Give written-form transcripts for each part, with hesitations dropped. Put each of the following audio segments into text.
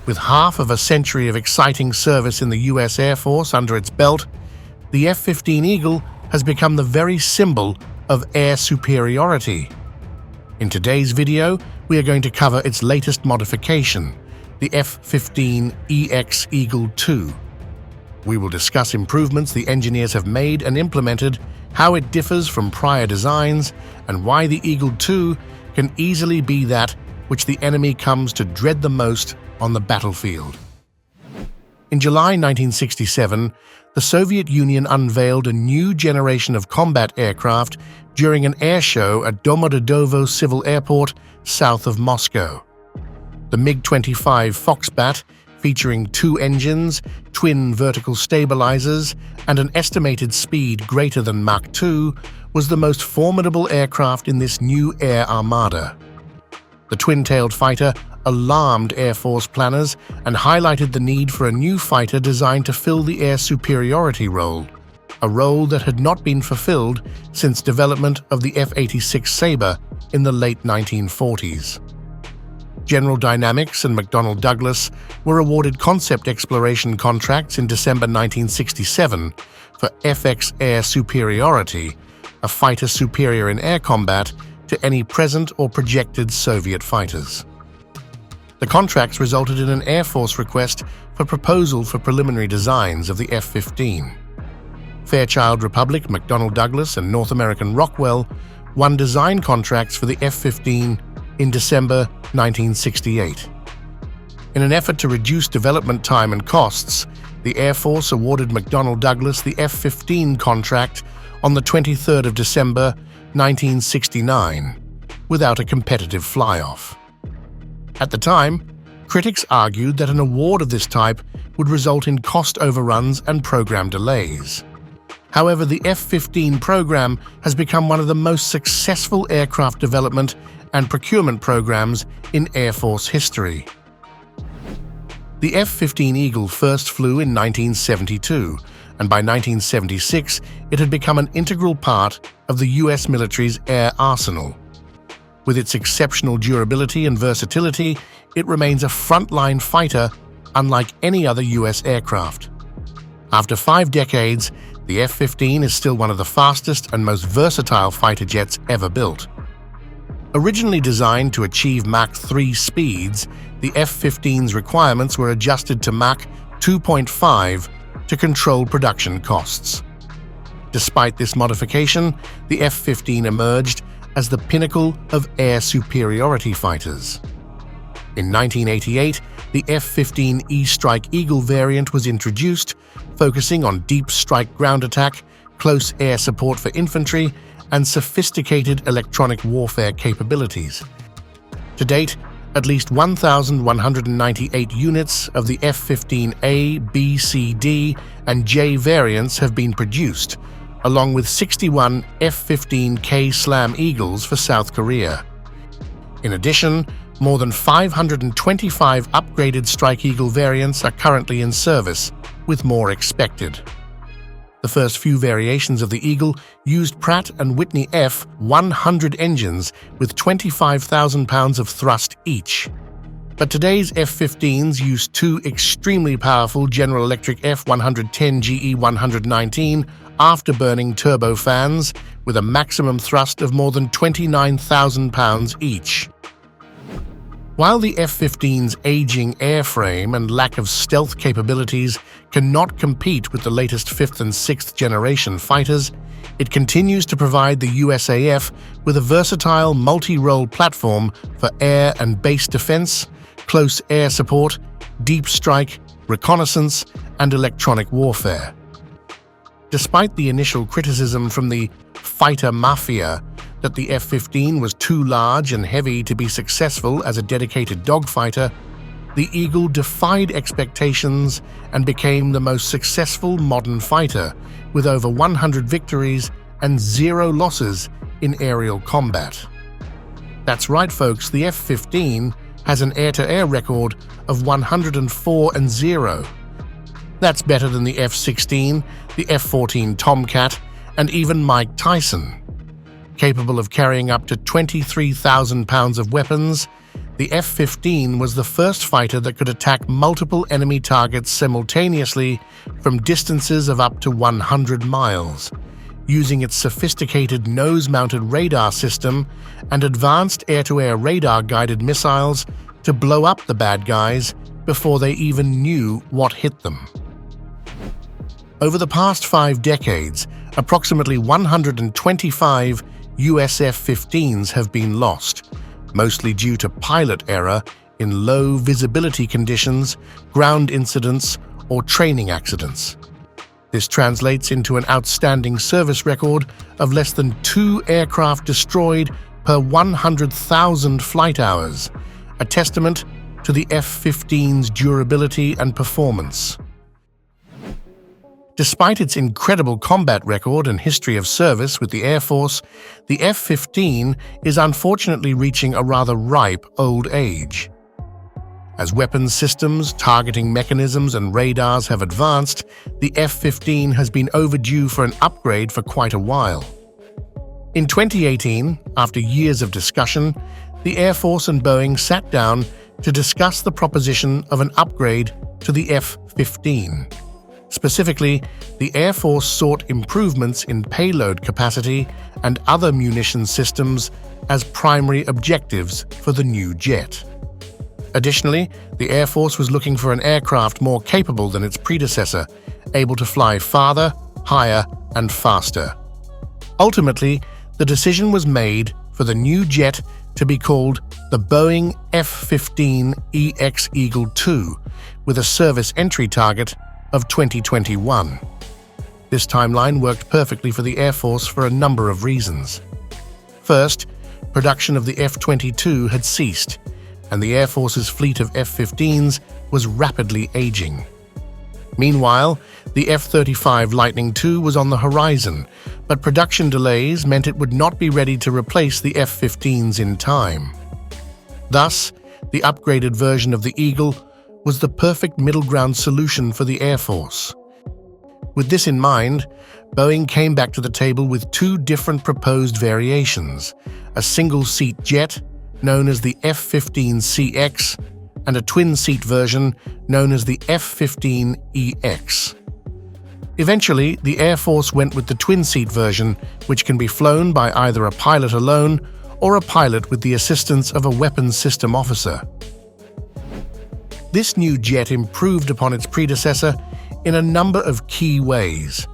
With half of a century of exciting service in the US Air Force under its belt, the F-15 Eagle has become the very symbol of air superiority. In today's video, we are going to cover its latest modification, the F15EX Eagle II. We will discuss improvements the engineers have made and implemented, how it differs from prior designs, and why the Eagle II can easily be that which the enemy comes to dread the most on the battlefield. In July 1967, the Soviet Union unveiled a new generation of combat aircraft during an air show at Domodedovo Civil Airport, south of Moscow. The MiG-25 Foxbat, featuring 2 engines, twin vertical stabilizers, and an estimated speed greater than Mach 2, was the most formidable aircraft in this new air armada. The twin-tailed fighter alarmed Air Force planners and highlighted the need for a new fighter designed to fill the air superiority role, a role that had not been fulfilled since development of the F-86 Sabre in the late 1940s. General Dynamics and McDonnell Douglas were awarded concept exploration contracts in December 1967 for FX Air Superiority, a fighter superior in air combat to any present or projected Soviet fighters. The contracts resulted in an Air Force request for proposal for preliminary designs of the F-15. Fairchild Republic, McDonnell Douglas, and North American Rockwell won design contracts for the F-15 in December 1968. In an effort to reduce development time and costs, the Air Force awarded McDonnell Douglas the F-15 contract on the 23rd of December 1969, without a competitive fly-off. At the time, critics argued that an award of this type would result in cost overruns and program delays. However, the F-15 program has become one of the most successful aircraft development and procurement programs in Air Force history. The F-15 Eagle first flew in 1972, and by 1976 it had become an integral part of the US military's air arsenal. With its exceptional durability and versatility, it remains a frontline fighter unlike any other US aircraft. After 5 decades, the F-15 is still one of the fastest and most versatile fighter jets ever built. Originally designed to achieve Mach 3 speeds, the F-15's requirements were adjusted to Mach 2.5 to control production costs. Despite this modification, the F-15 emerged as the pinnacle of air superiority fighters. In 1988, the F-15E Strike Eagle variant was introduced, focusing on deep strike ground attack, close air support for infantry, and sophisticated electronic warfare capabilities. To date, at least 1,198 units of the F-15A, B, C, D, and J variants have been produced, along with 61 F-15K Slam Eagles for South Korea. In addition, more than 525 upgraded Strike Eagle variants are currently in service, with more expected. The first few variations of the Eagle used Pratt & Whitney F-100 engines with 25,000 pounds of thrust each. But today's F-15s use 2 extremely powerful General Electric F-110 GE-119 afterburning turbofans with a maximum thrust of more than 29,000 pounds each. While the F-15's aging airframe and lack of stealth capabilities cannot compete with the latest 5th and 6th generation fighters, it continues to provide the USAF with a versatile multi-role platform for air and base defense, close air support, deep strike, reconnaissance, and electronic warfare. Despite the initial criticism from the fighter mafia that the F-15 was too large and heavy to be successful as a dedicated dogfighter, the Eagle defied expectations and became the most successful modern fighter, with over 100 victories and 0 losses in aerial combat. That's right, folks, the F-15 has an air-to-air record of 104-0. That's better than the F-16, the F-14 Tomcat, and even Mike Tyson. Capable of carrying up to 23,000 pounds of weapons, The F-15 was the first fighter that could attack multiple enemy targets simultaneously from distances of up to 100 miles, using its sophisticated nose-mounted radar system and advanced air-to-air radar-guided missiles to blow up the bad guys before they even knew what hit them. Over the past 5 decades, approximately 125 US F-15s have been lost, mostly due to pilot error in low visibility conditions, ground incidents, or training accidents. This translates into an outstanding service record of less than 2 aircraft destroyed per 100,000 flight hours, a testament to the F-15's durability and performance. Despite its incredible combat record and history of service with the Air Force, the F-15 is unfortunately reaching a rather ripe old age. As weapons systems, targeting mechanisms, and radars have advanced, the F-15 has been overdue for an upgrade for quite a while. In 2018, after years of discussion, the Air Force and Boeing sat down to discuss the proposition of an upgrade to the F-15. Specifically, the Air Force sought improvements in payload capacity and other munition systems as primary objectives for the new jet. Additionally, the Air Force was looking for an aircraft more capable than its predecessor, able to fly farther, higher, and faster. Ultimately, the decision was made for the new jet to be called the Boeing F15EX Eagle II, with a service entry target of 2021. This timeline worked perfectly for the Air Force for a number of reasons. First, production of the F-22 had ceased, and the Air Force's fleet of F-15s was rapidly aging. Meanwhile, the F-35 Lightning II was on the horizon, but production delays meant it would not be ready to replace the F-15s in time. Thus, the upgraded version of the Eagle was the perfect middle ground solution for the Air Force. With this in mind, Boeing came back to the table with 2 different proposed variations: a single-seat jet, known as the F15CX, and a twin-seat version known as the F15EX. Eventually, the Air Force went with the twin-seat version, which can be flown by either a pilot alone or a pilot with the assistance of a weapons system officer. This new jet improved upon its predecessor in a number of key ways.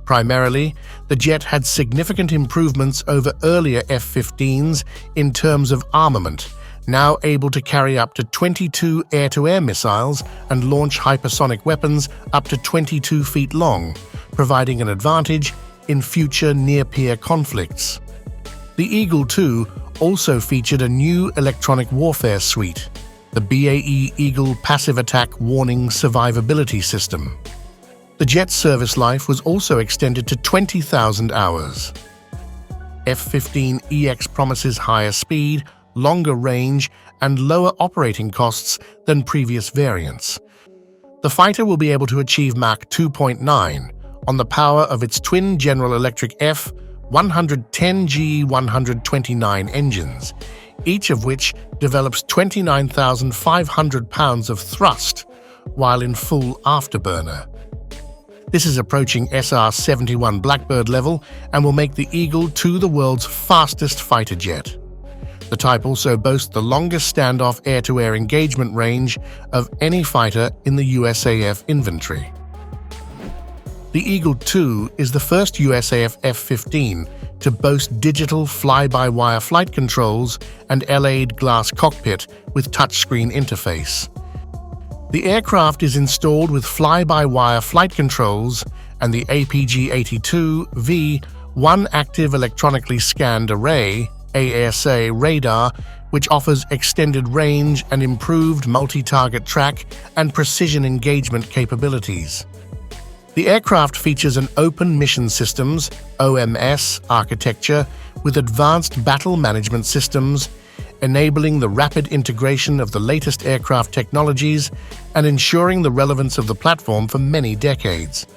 Primarily, the jet had significant improvements over earlier F-15s in terms of armament, now able to carry up to 22 air-to-air missiles and launch hypersonic weapons up to 22 feet long, providing an advantage in future near-peer conflicts. The Eagle II also featured a new electronic warfare suite, the BAE Eagle Passive Attack Warning Survivability System. The jet's service life was also extended to 20,000 hours. F-15EX promises higher speed, longer range, and lower operating costs than previous variants. The fighter will be able to achieve Mach 2.9 on the power of its twin General Electric F-110G129 engines, each of which develops 29,500 pounds of thrust while in full afterburner. This is approaching SR-71 Blackbird level and will make the Eagle II the world's fastest fighter jet. The type also boasts the longest standoff air-to-air engagement range of any fighter in the USAF inventory. The Eagle II is the first USAF F-15 to boast digital fly-by-wire flight controls and LA'd glass cockpit with touchscreen interface. The aircraft is installed with fly-by-wire flight controls and the APG-82V One Active Electronically Scanned Array ASA radar, which offers extended range and improved multi-target track and precision engagement capabilities. The aircraft features an Open Mission Systems (OMS) architecture with advanced battle management systems, enabling the rapid integration of the latest aircraft technologies and ensuring the relevance of the platform for many decades.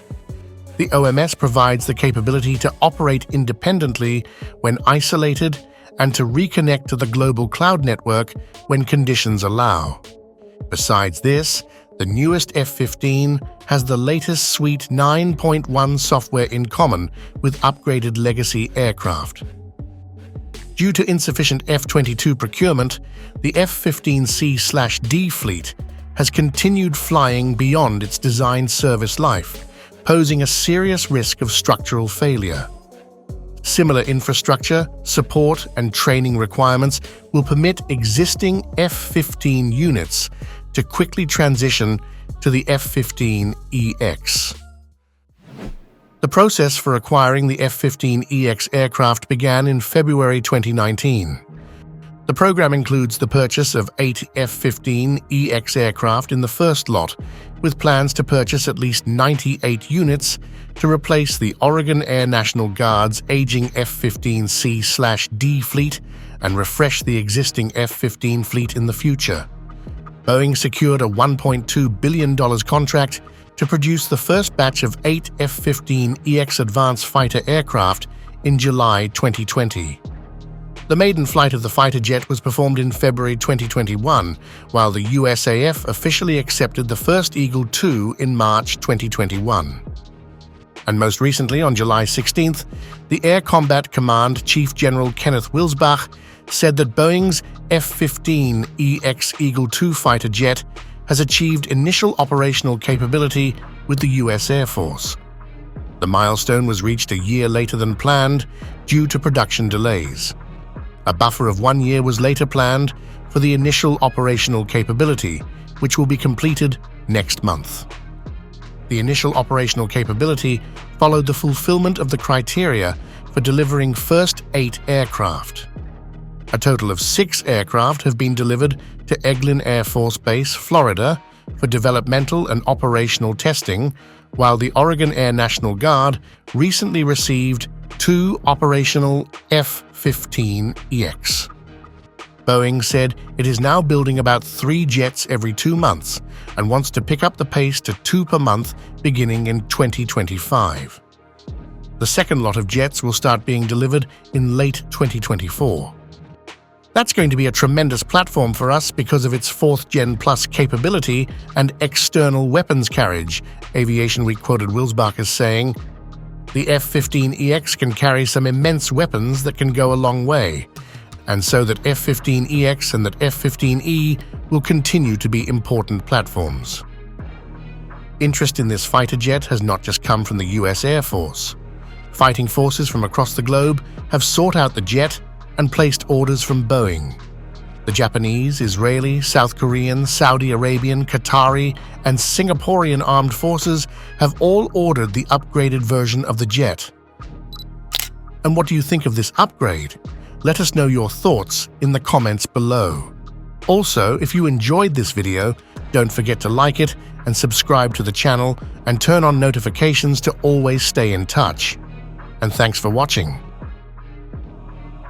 The OMS provides the capability to operate independently when isolated and to reconnect to the global cloud network when conditions allow. Besides this, the newest F-15 has the latest Suite 9.1 software in common with upgraded legacy aircraft. Due to insufficient F-22 procurement, the F-15C/D fleet has continued flying beyond its designed service life, posing a serious risk of structural failure. Similar infrastructure, support, and training requirements will permit existing F-15 units to quickly transition to the F-15EX. The process for acquiring the F-15EX aircraft began in February 2019. The program includes the purchase of 8 F-15EX aircraft in the first lot, with plans to purchase at least 98 units to replace the Oregon Air National Guard's aging F-15C/D fleet and refresh the existing F-15 fleet in the future. Boeing secured a $1.2 billion contract to produce the first batch of 8 F-15EX advanced fighter aircraft in July 2020. The maiden flight of the fighter jet was performed in February 2021, while the USAF officially accepted the first Eagle II in March 2021. And most recently, on July 16th, the Air Combat Command Chief General Kenneth Wilsbach said that Boeing's F-15EX Eagle II fighter jet has achieved initial operational capability with the U.S. Air Force. The milestone was reached a year later than planned due to production delays. A buffer of 1 year was later planned for the initial operational capability, which will be completed next month. The initial operational capability followed the fulfillment of the criteria for delivering first 8 aircraft. A total of 6 aircraft have been delivered to Eglin Air Force Base, Florida, for developmental and operational testing, while the Oregon Air National Guard recently received 2 operational F-15EX. Boeing said it is now building about 3 jets every 2 months and wants to pick up the pace to 2 per month beginning in 2025. The second lot of jets will start being delivered in late 2024. That's going to be a tremendous platform for us because of its 4th Gen Plus capability and external weapons carriage, Aviation Week quoted Wilsbach as saying, "The F-15EX can carry some immense weapons that can go a long way, and so that F-15EX and that F-15E will continue to be important platforms." Interest in this fighter jet has not just come from the US Air Force. Fighting forces from across the globe have sought out the jet and placed orders from Boeing. The Japanese, Israeli, South Korean, Saudi Arabian, Qatari, and Singaporean armed forces have all ordered the upgraded version of the jet. And what do you think of this upgrade? Let us know your thoughts in the comments below. Also, if you enjoyed this video, don't forget to like it and subscribe to the channel and turn on notifications to always stay in touch. And thanks for watching.